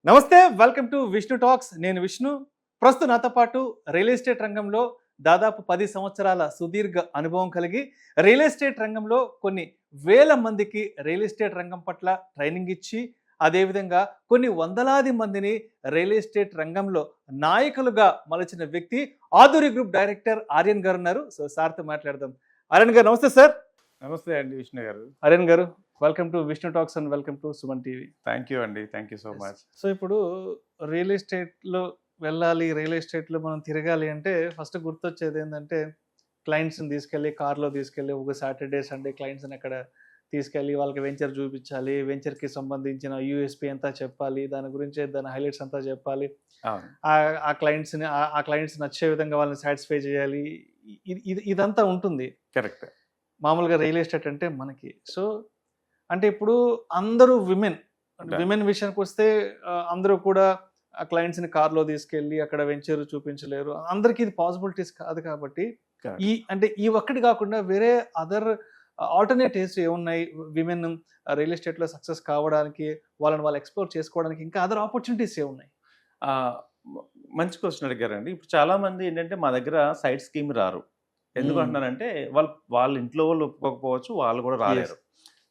నమస్తే, welcome to Vishnu talks. నేను విష్ణు. ప్రస్తుతం నాతో పాటు రియల్ ఎస్టేట్ రంగంలో దాదాపు 10 సంవత్సరాల సుదీర్ఘ అనుభవం కలిగి రియల్ ఎస్టేట్ రంగంలో కొన్ని వేల మందికి రియల్ ఎస్టేట్ రంగం పట్ల ట్రైనింగ్ ఇచ్చి, అదేవిధంగా కొన్ని వందలాది మందిని రియల్ ఎస్టేట్ రంగంలో నాయకులుగా మలచిన వ్యక్తి ఆధురి గ్రూప్ డైరెక్టర్ ఆర్యన్ గారు ఉన్నారు. సో సార్తో మాట్లాడదాం. ఆర్యన్ గారు నమస్తే సార్. నమస్తే అండి విష్ణు గారు. ఆర్యన్ గారు, welcome to Vishnu Talks and welcome to Suman TV. Thank you అండి, thank you so much. So ఇప్పుడు రియల్ ఎస్టేట్లో వెళ్ళాలి, రియల్ ఎస్టేట్లో మనం తిరగాలి అంటే ఫస్ట్ గుర్తొచ్చేది ఏంటంటే క్లయింట్స్ని తీసుకెళ్ళి కార్లో తీసుకెళ్ళి ఒక సాటర్డే సండే క్లయింట్స్ని అక్కడ తీసుకెళ్ళి వాళ్ళకి వెంచర్ చూపించాలి, వెంచర్కి సంబంధించిన యూఎస్పీ అంతా చెప్పాలి, దాని గురించి దాని హైలైట్స్ అంతా చెప్పాలి, ఆ క్లయింట్స్ నచ్చే విధంగా వాళ్ళని సాటిస్ఫై చేయాలి. ఇదంతా ఉంటుంది. కరెక్ట్. మామూలుగా రియల్ ఎస్టేట్ అంటే మనకి సో అంటే ఇప్పుడు అందరూ విమెన్ విషయానికి వస్తే అందరూ కూడా ఆ క్లయింట్స్ని కార్లో తీసుకెళ్ళి అక్కడ వెంచర్ చూపించలేరు. అందరికీ ఇది పాసిబిలిటీస్ కాదు. కాబట్టి ఈ ఒక్కటి కాకుండా వేరే అదర్ ఆల్టర్నేటివ్స్ ఏమున్నాయి విమెన్ రియల్ ఎస్టేట్లో సక్సెస్ కావడానికి, వాళ్ళని వాళ్ళు ఎక్స్ప్లోర్ చేసుకోవడానికి ఇంకా అదర్ ఆపర్చునిటీస్ ఏమున్నాయి? మంచి క్వశ్చన్ అడిగారండి. ఇప్పుడు చాలా మంది ఏంటంటే మా దగ్గర సైట్ స్కీమ్ రారు. ఎందుకు అంటున్నారంటే వాళ్ళ ఇంట్లో వాళ్ళు ఒప్పుకోకపోవచ్చు, వాళ్ళు కూడా రాలేరు.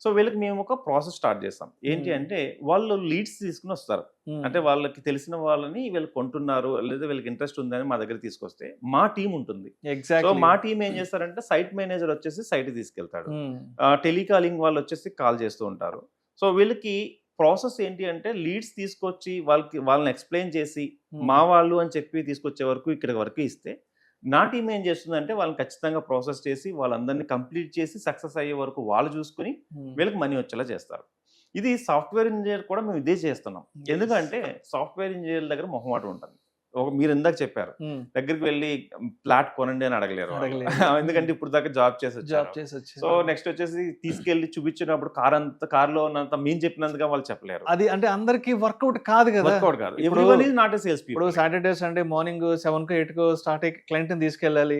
సో వీళ్ళకి మేము ఒక ప్రాసెస్ స్టార్ట్ చేస్తాం. ఏంటి అంటే వాళ్ళు లీడ్స్ తీసుకుని వస్తారు. అంటే వాళ్ళకి తెలిసిన వాళ్ళని వీళ్ళు కొంటున్నారు లేదా వీళ్ళకి ఇంట్రెస్ట్ ఉందని మా దగ్గర తీసుకొస్తే మా టీం ఉంటుంది. సో మా టీం ఏం చేస్తారంటే సైట్ మేనేజర్ వచ్చేసి సైట్ తీసుకెళ్తాడు, టెలికాలింగ్ వాళ్ళు వచ్చేసి కాల్ చేస్తూ ఉంటారు. సో వీళ్ళకి ప్రాసెస్ ఏంటి అంటే లీడ్స్ తీసుకొచ్చి వాళ్ళని ఎక్స్ప్లెయిన్ చేసి మా వాళ్ళు అని చెప్పి తీసుకొచ్చే వరకు ఇక్కడ వరకు ఇస్తే నా టీం ఏం చేస్తుందంటే వాళ్ళని ఖచ్చితంగా ప్రాసెస్ చేసి వాళ్ళందరినీ కంప్లీట్ చేసి సక్సెస్ అయ్యే వరకు వాళ్ళు చూసుకుని వీళ్ళకి మనీ వచ్చేలా చేస్తారు. ఇది సాఫ్ట్వేర్ ఇంజనీర్ కూడా మేము ఇదే చేస్తున్నాం. ఎందుకంటే సాఫ్ట్వేర్ ఇంజనీర్ దగ్గర మొహమాటం ఉంటుంది. మీరు ఇందాక చెప్పారు దగ్గరికి వెళ్ళి ఫ్లాట్ కొనండి అని అడగలేరు, ఎందుకంటే ఇప్పుడు దాకా జాబ్ చేసి సో నెక్స్ట్ వచ్చేసి తీసుకెళ్లి చూపించినప్పుడు కార్లో ఉన్నంత మేము చెప్పినందుగా వాళ్ళు చెప్పలేరు. అది అంటే అందరికి వర్కౌట్ కాదు కదా. వర్కౌట్ కాదు. Everyone is not a sales people. ఇప్పుడు సాటర్డే సండే మార్నింగ్ 7 8 స్టార్ట్ అయ్యి క్లయింట్ ని తీసుకెళ్ళాలి,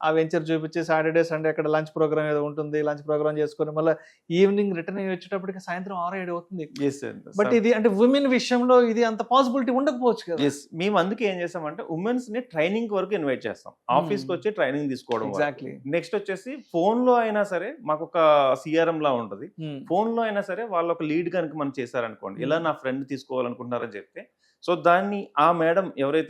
ఆ వెంచర్ చూపించి సాటర్డే సండే అక్కడ లంచ్ ప్రోగ్రామ్ ఏదో ఉంటుంది, లంచ్ ప్రోగ్రామ్ చేసుకుని మళ్ళీ ఈవినింగ్ రిటర్న్ వచ్చేటప్పటికి సాయంత్రం 6 7 అవుతుంది. బట్ ఇది అంటే ఉమెన్ విషయంలో ఇది అంత పాసిబిలిటీ ఉండకపోవచ్చు కదా. మేము అందుకే ఏం చేస్తామంటే ఉమెన్స్ ని ట్రైనింగ్ వరకు ఇన్వైట్ చేస్తాం. ఆఫీస్ కి వచ్చి ట్రైనింగ్ తీసుకోవడం. నెక్స్ట్ వచ్చేసి ఫోన్ లో అయినా సరే మాకు ఒక సిఆర్ఎం లా ఉంటుంది. ఫోన్ లో అయినా సరే వాళ్ళ ఒక లీడ్ కనుక మనం చేశారనుకోండి, ఇలా నా ఫ్రెండ్ తీసుకోవాలనుకుంటున్నారని చెప్తే సో దాన్ని ఆ మేడం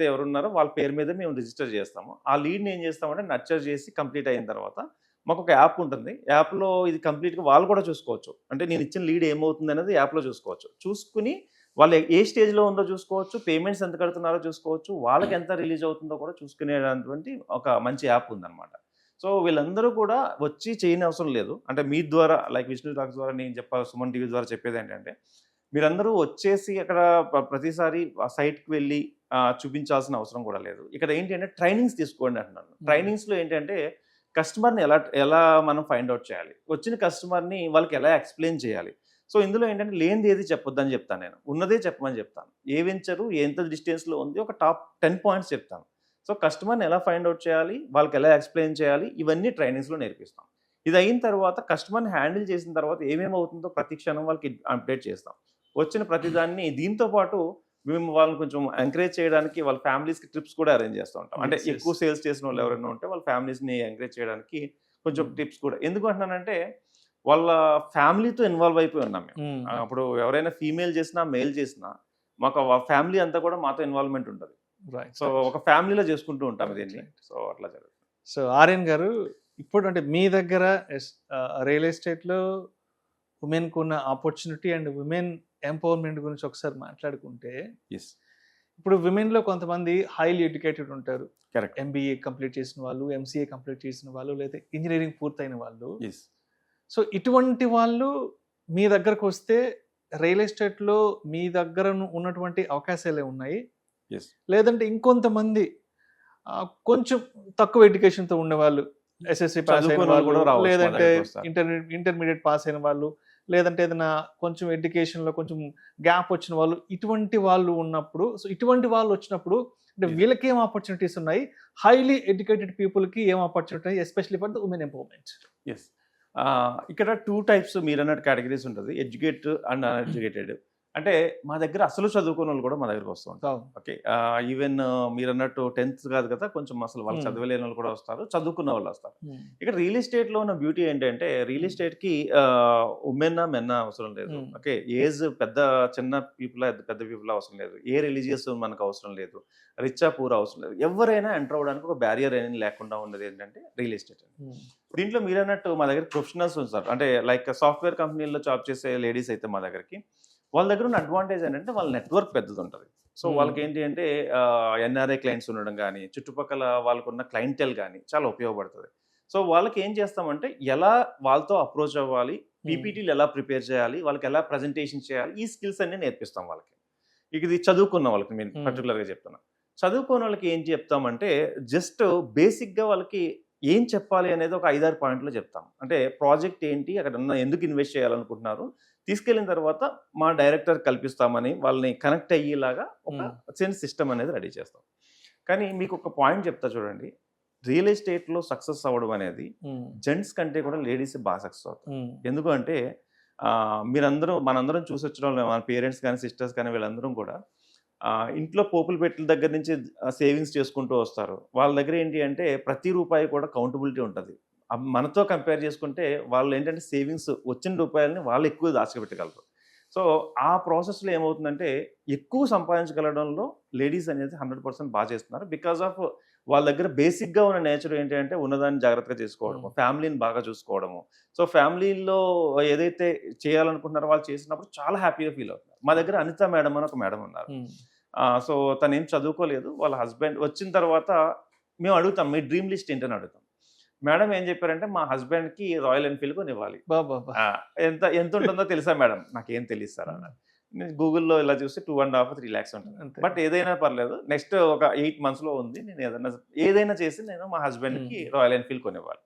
ఎవరున్నారో వాళ్ళ పేరు మీద మేము రిజిస్టర్ చేస్తాము. ఆ లీడ్ని ఏం చేస్తామంటే నర్చర్ చేసి కంప్లీట్ అయిన తర్వాత మాకు ఒక యాప్ ఉంటుంది. యాప్లో ఇది కంప్లీట్గా వాళ్ళు కూడా చూసుకోవచ్చు. అంటే నేను ఇచ్చిన లీడ్ ఏమవుతుంది అనేది యాప్లో చూసుకోవచ్చు. చూసుకుని వాళ్ళు ఏ స్టేజ్లో ఉందో చూసుకోవచ్చు, పేమెంట్స్ ఎంత కడుతున్నారో చూసుకోవచ్చు, వాళ్ళకి ఎంత రిలీజ్ అవుతుందో కూడా చూసుకునేటువంటి ఒక మంచి యాప్ ఉందన్నమాట. సో వీళ్ళందరూ కూడా వచ్చి చేయని అవసరం లేదు. అంటే మీ ద్వారా లైక్ విష్ణు టాక్స్ ద్వారా నేను సుమన్ టీవీ ద్వారా చెప్పేది ఏంటంటే మీరందరూ వచ్చేసి అక్కడ ప్రతిసారి ఆ సైట్కి వెళ్ళి చూపించాల్సిన అవసరం కూడా లేదు. ఇక్కడ ఏంటి అంటే ట్రైనింగ్స్ తీసుకోండి అంటున్నాను. ట్రైనింగ్స్లో ఏంటంటే కస్టమర్ని ఎలా మనం ఫైండ్ అవుట్ చేయాలి, వచ్చిన కస్టమర్ని వాళ్ళకి ఎలా ఎక్స్ప్లెయిన్ చేయాలి. సో ఇందులో ఏంటంటే లేనిది ఏది చెప్పొద్దని చెప్తాను, నేను ఉన్నదే చెప్పమని చెప్తాను. ఏ వెంచరు ఎంత డిస్టెన్స్లో ఉంది ఒక టాప్ 10 పాయింట్స్ చెప్తాను. సో కస్టమర్ని ఎలా ఫైండ్ అవుట్ చేయాలి, వాళ్ళకి ఎలా ఎక్స్ప్లెయిన్ చేయాలి, ఇవన్నీ ట్రైనింగ్స్లో నేర్పిస్తాం. ఇది అయిన తర్వాత కస్టమర్ని హ్యాండిల్ చేసిన తర్వాత ఏమేమవుతుందో ప్రతి క్షణం వాళ్ళకి అప్డేట్ చేస్తాం. వచ్చిన ప్రతిదాన్ని దీంతో పాటు మేము వాళ్ళని కొంచెం ఎంకరేజ్ చేయడానికి వాళ్ళ ఫ్యామిలీస్కి ట్రిప్స్ కూడా అరేంజ్ చేస్తూ ఉంటాం. అంటే ఎక్కువ సేల్స్ చేసిన వాళ్ళు ఎవరైనా ఉంటే వాళ్ళ ఫ్యామిలీస్ని ఎంకరేజ్ చేయడానికి కొంచెం టిప్స్ కూడా. ఎందుకు అంటున్నానంటే వాళ్ళ ఫ్యామిలీతో ఇన్వాల్వ్ అయిపోయి ఉన్నాం మేము. అప్పుడు ఎవరైనా ఫీమేల్ చేసినా మేల్ చేసినా మాకు ఫ్యామిలీ అంతా కూడా మాతో ఇన్వాల్వ్మెంట్ ఉంటుంది. సో ఒక ఫ్యామిలీలో చేసుకుంటూ ఉంటాం దీన్ని. సో అట్లా జరుగుతుంది. సో ఆర్యన్ గారు, ఇప్పుడు అంటే మీ దగ్గర రియల్ ఎస్టేట్లో ఉమెన్కు ఉన్న ఆపర్చునిటీ అండ్ ఉమెన్ ఎంపవర్మెంట్ గురించి ఒకసారి మాట్లాడుకుంటే, ఇప్పుడు విమెన్లో కొంతమంది హైలీ ఎడ్యుకేటెడ్ ఉంటారు. కరెక్ట్. MBA కంప్లీట్ చేసిన వాళ్ళు, MCA కంప్లీట్ చేసిన వాళ్ళు, లేదా ఇంజనీరింగ్ పూర్తయిన వాళ్ళు. సో ఇటువంటి వాళ్ళు మీ దగ్గరకు వస్తే రియల్ ఎస్టేట్లో మీ దగ్గర ఉన్నటువంటి అవకాశాలే ఉన్నాయి, లేదంటే ఇంకొంతమంది కొంచెం తక్కువ ఎడ్యుకేషన్తో ఉండేవాళ్ళు, SSC పాస్ అయిన వాళ్ళు, లేదంటే ఇంటర్మీడియట్ పాస్ అయిన వాళ్ళు, లేదంటే ఏదైనా కొంచెం ఎడ్యుకేషన్లో కొంచెం గ్యాప్ వచ్చిన వాళ్ళు, ఇటువంటి వాళ్ళు ఉన్నప్పుడు, సో ఇటువంటి వాళ్ళు వచ్చినప్పుడు అంటే వీళ్ళకి ఏం ఆపర్చునిటీస్ ఉన్నాయి, హైలీ ఎడ్యుకేటెడ్ పీపుల్కి ఏం opportunity, especially for the women empowerment? ఇక్కడ 2 టైప్స్ మీరు అన్నట్టు కేటగిరీస్ ఉంటుంది, ఎడ్యుకేటెడ్ అండ్ అన్ఎడ్యుకేటెడ్. అంటే మా దగ్గర అసలు చదువుకున్న వాళ్ళు కూడా మా దగ్గరకు వస్తూ ఉంటారు. ఓకే, ఈవెన్ మీరు అన్నట్టు 10th కాదు కదా, కొంచెం అసలు వాళ్ళు చదవలేని వాళ్ళు కూడా వస్తారు, చదువుకున్న వాళ్ళు వస్తారు. ఇక్కడ రియల్ ఎస్టేట్ లో ఉన్న బ్యూటీ ఏంటంటే రియల్ ఎస్టేట్ కి ఉమెన్ మెన్ అవసరం లేదు. ఓకే, ఏజ్ చిన్న పీపుల్ పెద్ద పీపుల్ అవసరం లేదు, ఏ రిలీజియస్ మనకు అవసరం లేదు, రిచా పూర్ అవసరం లేదు, ఎవరైనా ఎంటర్ అవడానికి ఒక బ్యారియర్ అనేది లేకుండా ఉన్నది ఏంటంటే రియల్ ఎస్టేట్. దీంట్లో మీరు అన్నట్టు మా దగ్గర ప్రొఫెషనల్స్ ఉంటారు, అంటే లైక్ సాఫ్ట్వేర్ కంపెనీల్లో జాబ్ చేసే లేడీస్ అయితే మా దగ్గరికి వాళ్ళ దగ్గర ఉన్న అడ్వాంటేజ్ ఏంటంటే వాళ్ళ నెట్వర్క్ పెద్దది ఉంటుంది. సో వాళ్ళకి ఏంటి అంటే ఎన్ఆర్ఐ క్లయింట్స్ ఉండడం కానీ, చుట్టుపక్కల వాళ్ళకున్న క్లయింటెల్ కానీ చాలా ఉపయోగపడుతుంది. సో వాళ్ళకి ఏం చేస్తామంటే ఎలా వాళ్ళతో అప్రోచ్ అవ్వాలి, పీపీటీలు ఎలా ప్రిపేర్ చేయాలి, వాళ్ళకి ఎలా ప్రజెంటేషన్ చేయాలి, ఈ స్కిల్స్ అన్ని నేర్పిస్తాం వాళ్ళకి. ఇది చదువుకున్న వాళ్ళకి నేను పర్టికులర్గా చెప్తున్నా. చదువుకున్న వాళ్ళకి ఏం చెప్తామంటే జస్ట్ బేసిక్గా వాళ్ళకి ఏం చెప్పాలి అనేది ఒక 5-6 పాయింట్లు చెప్తాం. అంటే ప్రాజెక్ట్ ఏంటి, అక్కడ ఎందుకు ఇన్వెస్ట్ చేయాలనుకుంటున్నారు, తీసుకెళ్ళిన తర్వాత మా డైరెక్టర్ కల్పిస్తామని వాళ్ళని కనెక్ట్ అయ్యేలాగా ఒక చిన్న సిస్టమ్ అనేది రెడీ చేస్తాం. కానీ మీకు ఒక పాయింట్ చెప్తా చూడండి, రియల్ ఎస్టేట్లో సక్సెస్ అవ్వడం అనేది జెంట్స్ కంటే కూడా లేడీస్ బాగా సక్సెస్ అవుతారు. ఎందుకు అంటే మనందరం చూసి వచ్చిన వాళ్ళు, మన పేరెంట్స్ కానీ సిస్టర్స్ కానీ వీళ్ళందరం కూడా ఇంట్లో పోపులు పెట్టిన దగ్గర నుంచి సేవింగ్స్ చేసుకుంటూ వస్తారు. వాళ్ళ దగ్గర ఏంటి అంటే ప్రతి రూపాయి కూడా కౌంటబిలిటీ ఉంటుంది. మనతో కంపేర్ చేసుకుంటే వాళ్ళు ఏంటంటే సేవింగ్స్ వచ్చిన రూపాయలని వాళ్ళు ఎక్కువ దాచిపెట్టగలరు. సో ఆ ప్రాసెస్లో ఏమవుతుందంటే ఎక్కువ సంపాదించగలడంలో లేడీస్ అనేది 100% బాగా చేస్తున్నారు. బికాస్ ఆఫ్ వాళ్ళ దగ్గర బేసిక్గా ఉన్న నేచర్ ఏంటి అంటే ఉన్నదాన్ని జాగ్రత్తగా చేసుకోవడము, ఫ్యామిలీని బాగా చూసుకోవడము. సో ఫ్యామిలీలో ఏదైతే చేయాలనుకుంటున్నారో వాళ్ళు చేసినప్పుడు చాలా హ్యాపీగా ఫీల్ అవుతున్నారు. మా దగ్గర అనిత మేడం అని ఒక మేడం ఉన్నారు. సో తను ఏం చదువుకోలేదు, వాళ్ళ హస్బెండ్ వచ్చిన తర్వాత మేము అడుగుతాం మీ డ్రీమ్ లిస్ట్ ఏంటని అడుగుతాం. మేడం ఏం చెప్పారంటే మా హస్బెండ్కి రాయల్ ఎన్ఫీల్డ్ కొనివ్వాలి. ఎంత ఉంటుందో తెలుసా మేడం? నాకేం తెలియదు సార్ అన్నారు. నేను గూగుల్లో ఇలా చూస్తే 2.5-3 lakhs ఉంటుంది. బట్ ఏదైనా పర్లేదు, నెక్స్ట్ ఒక 8 monthsలో ఉంది, నేను ఏదైనా చేసి నేను మా హస్బెండ్కి రాయల్ ఎన్ఫీల్డ్ కొనివ్వాలి.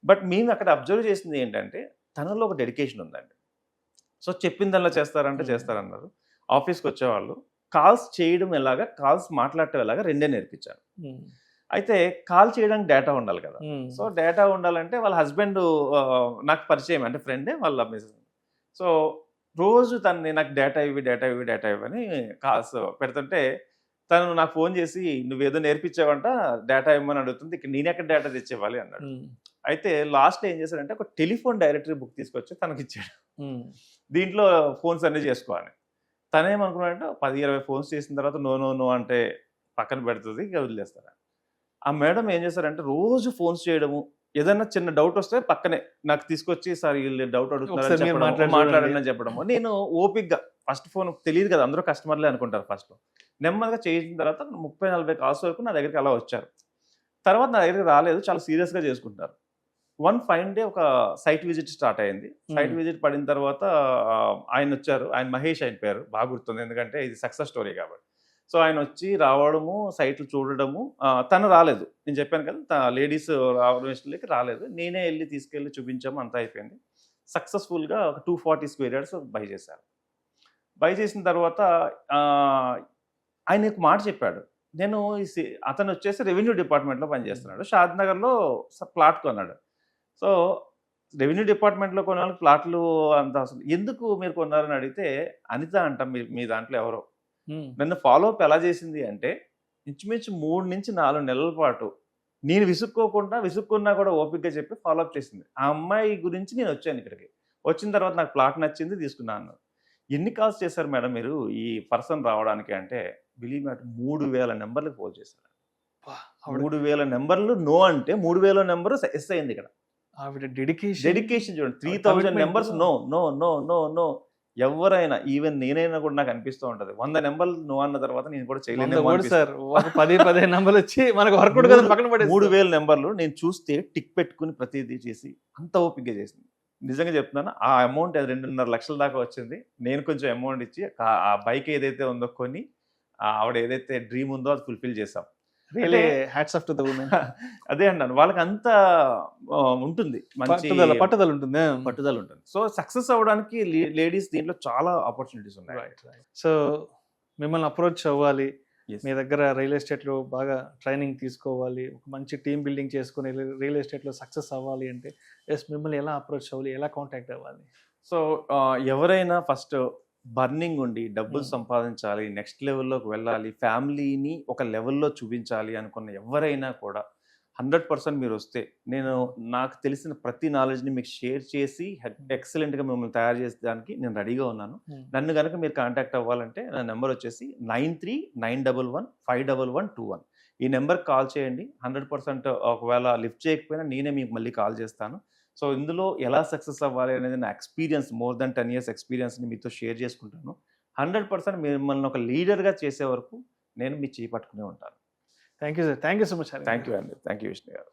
బట్ మేము అక్కడ అబ్జర్వ్ చేసింది ఏంటంటే తనలో ఒక డెడికేషన్ ఉందండి. సో చెప్పిందల్లా చేస్తారంటే చేస్తారన్నారు. ఆఫీస్కి వచ్చేవాళ్ళు కాల్స్ చేయడం ఎలాగా, కాల్స్ మాట్లాడటం ఎలాగా రెండే నేర్పించారు. అయితే కాల్ చేయడానికి డేటా ఉండాలి కదా. సో డేటా ఉండాలంటే వాళ్ళ హస్బెండ్ నాకు పరిచయం, అంటే ఫ్రెండే వాళ్ళ మిస్సెస్. సో రోజు తనని నాకు డేటా ఇవ్వి అని కాల్స్ పెడుతుంటే తను నాకు ఫోన్ చేసి నువ్వేదో నేర్పించావంట, డేటా ఇవ్వమని అడుగుతుంది, ఇక్కడ నేను ఎక్కడ డేటా తెచ్చేవాలి అన్నాడు. అయితే లాస్ట్ ఏం చేశాడంటే ఒక టెలిఫోన్ డైరెక్టరీ బుక్ తీసుకొచ్చి తనకి ఇచ్చాడు. దీంట్లో ఫోన్స్ అన్నీ చేసుకోవాలి. తనేమనుకున్నాడంటే 10-20 ఫోన్స్ చేసిన తర్వాత నో అంటే పక్కన పెడుతుంది, ఇక వదిలేస్తారా. ఆ మేడం ఏం చేశారంటే రోజు ఫోన్స్ చేయడము, ఏదైనా చిన్న డౌట్ వస్తే పక్కనే నాకు తీసుకొచ్చి సార్ వీళ్ళు డౌట్ అడుగుతున్నారు మాట్లాడండి అని చెప్పడము. నేను ఓపిక్గా ఫస్ట్ ఫోన్ తెలియదు కదా, అందరూ కస్టమర్లే అనుకుంటారు. ఫస్ట్లో నెమ్మదిగా చేసిన తర్వాత 30-40 కాల్స్ వరకు నా దగ్గరికి అలా వచ్చారు. తర్వాత నా దగ్గరికి రాలేదు, చాలా సీరియస్గా చేసుకుంటారు. వన్ ఫైన్ డే ఒక సైట్ విజిట్ స్టార్ట్ అయింది. సైట్ విజిట్ పడిన తర్వాత ఆయన వచ్చారు, ఆయన మహేష్ ఆయన పేరు బాగా గుర్తుంది, ఎందుకంటే ఇది సక్సెస్ స్టోరీ కాబట్టి. సో ఆయన వచ్చి రావడము, సైట్లు చూడడము, తను రాలేదు, నేను చెప్పాను కదా లేడీస్ రావడం రాలేదు, నేనే వెళ్ళి తీసుకెళ్ళి చూపించాము, అంతా అయిపోయింది. సక్సెస్ఫుల్గా ఒక 240 square yards బై చేశారు. బై చేసిన తర్వాత ఆయన ఒక మాట చెప్పాడు, నేను అతను వచ్చేసి రెవెన్యూ డిపార్ట్మెంట్లో పనిచేస్తున్నాడు, షాద్ నగర్లో ప్లాట్ కొన్నాడు. సో రెవెన్యూ డిపార్ట్మెంట్లో కొన్న వాళ్ళకి ప్లాట్లు అంత అసలు ఎందుకు మీరు కొన్నారని అడిగితే అనిత అంట మీ దాంట్లో ఎవరో నన్ను ఫాలోఅప్ ఎలా చేసింది అంటే ఇంచుమించు 3-4 నెలల పాటు నేను విసుక్కున్నా కూడా ఓపికగా చెప్పి ఫాలోఅప్ చేసింది. ఆ అమ్మాయి గురించి నేను వచ్చాను ఇక్కడికి. వచ్చిన తర్వాత నాకు ప్లాట్ నచ్చింది, తీసుకున్నాను. ఎన్ని కాల్స్ చేశారు మేడం మీరు ఈ పర్సన్ రావడానికి అంటే బిలీవ్ మీ 3000 నెంబర్లకు ఫోన్ చేశారు. 3000 నెంబర్లు నో అంటే 3000 నెంబర్ ఎస్ అయింది ఇక్కడ. డెడికేషన్ చూడండి, 3000 numbers no no no no no. ఎవరైనా ఈవెన్ నేనైనా కూడా నాకు అనిపిస్తూ ఉంటది 100 నెంబర్లు నో అన్న తర్వాత నేను కూడా చేయలేను సార్. 10 నెంబర్లు వచ్చి మనకు వర్క్ కదా పక్కన పడే 3000 నెంబర్లు నేను చూస్తే టిక్ పెట్టుకుని ప్రతిదీ చేసి అంత ఓపికగా చేసింది. నిజంగా చెప్తున్నాను, ఆ అమౌంట్ 2.5 లక్షల దాకా వచ్చింది. నేను కొంచెం అమౌంట్ ఇచ్చి ఆ బైక్ ఏదైతే ఉందో కొని ఆవిడ ఏదైతే డ్రీమ్ ఉందో అది ఫుల్ఫిల్ చేసాం. అదే అన్నాను, వాళ్ళకి అంత ఉంటుంది, మంచి పట్టుదల ఉంటుంది. సో సక్సెస్ అవ్వడానికి లేడీస్ దీంట్లో చాలా ఆపర్చునిటీస్ ఉన్నాయి. సో మిమ్మల్ని అప్రోచ్ అవ్వాలి, మీ దగ్గర రియల్ ఎస్టేట్లో బాగా ట్రైనింగ్ తీసుకోవాలి, ఒక మంచి టీమ్ బిల్డింగ్ చేసుకుని రియల్ ఎస్టేట్లో సక్సెస్ అవ్వాలి అంటే మిమ్మల్ని ఎలా అప్రోచ్ అవ్వాలి, ఎలా కాంటాక్ట్ అవ్వాలి? సో ఎవరైనా ఫస్ట్ బర్నింగ్ ఉండి డబ్బులు సంపాదించాలి, నెక్స్ట్ లెవెల్లోకి వెళ్ళాలి, ఫ్యామిలీని ఒక లెవెల్లో చూపించాలి అనుకున్న ఎవరైనా కూడా 100% మీరు వస్తే నేను నాకు తెలిసిన ప్రతి నాలెడ్జ్ని మీకు షేర్ చేసి ఎక్సలెంట్గా మిమ్మల్ని తయారు చేసేదానికి నేను రెడీగా ఉన్నాను. నన్ను కనుక మీరు కాంటాక్ట్ అవ్వాలంటే నా నెంబర్ వచ్చేసి 9391151121. ఈ నెంబర్కి కాల్ చేయండి. 100% ఒకవేళ లిఫ్ట్ చేయకపోయినా నేనే మీకు మళ్ళీ కాల్ చేస్తాను. సో ఇందులో ఎలా సక్సెస్ అవ్వాలి అనేది నా ఎక్స్పీరియన్స్, మోర్ దెన్ 10 years ఎక్స్పీరియన్స్ని మీతో షేర్ చేసుకుంటాను. 100% మిమ్మల్ని ఒక లీడర్గా చేసే వరకు నేను మీ చేయి పట్టుకునే ఉంటాను. Thank you sir, thank you so much. Thank you అండి, థ్యాంక్ యూ విష్ణు గారు.